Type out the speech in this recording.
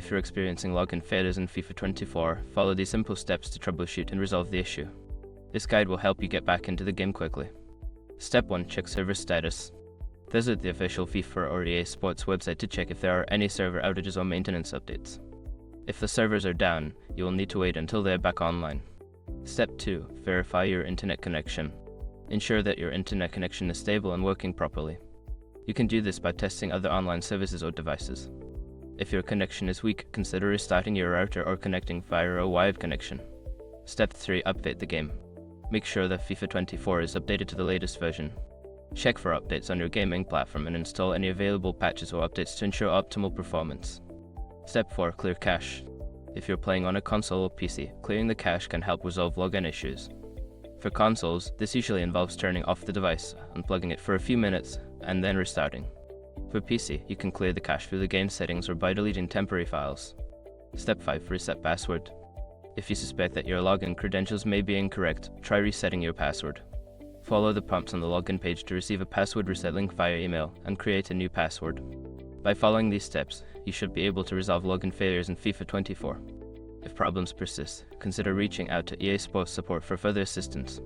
If you're experiencing login failures in FIFA 24, follow these simple steps to troubleshoot and resolve the issue. This guide will help you get back into the game quickly. Step 1. Check server status. Visit the official FIFA or EA Sports website to check if there are any server outages or maintenance updates. If the servers are down, you will need to wait until they are back online. Step 2. Verify your internet connection. Ensure that your internet connection is stable and working properly. You can do this by testing other online services or devices. If your connection is weak, consider restarting your router or connecting via a wired connection. Step 3. Update the game. Make sure that FIFA 24 is updated to the latest version. Check for updates on your gaming platform and install any available patches or updates to ensure optimal performance. Step 4. Clear cache. If you're playing on a console or PC, clearing the cache can help resolve login issues. For consoles, this usually involves turning off the device, unplugging it for a few minutes, and then restarting. For PC, you can clear the cache through the game settings or by deleting temporary files. Step 5. Reset password. If you suspect that your login credentials may be incorrect, try resetting your password. Follow the prompts on the login page to receive a password reset link via email and create a new password. By following these steps, you should be able to resolve login failures in FIFA 24. If problems persist, consider reaching out to EA Sports support for further assistance.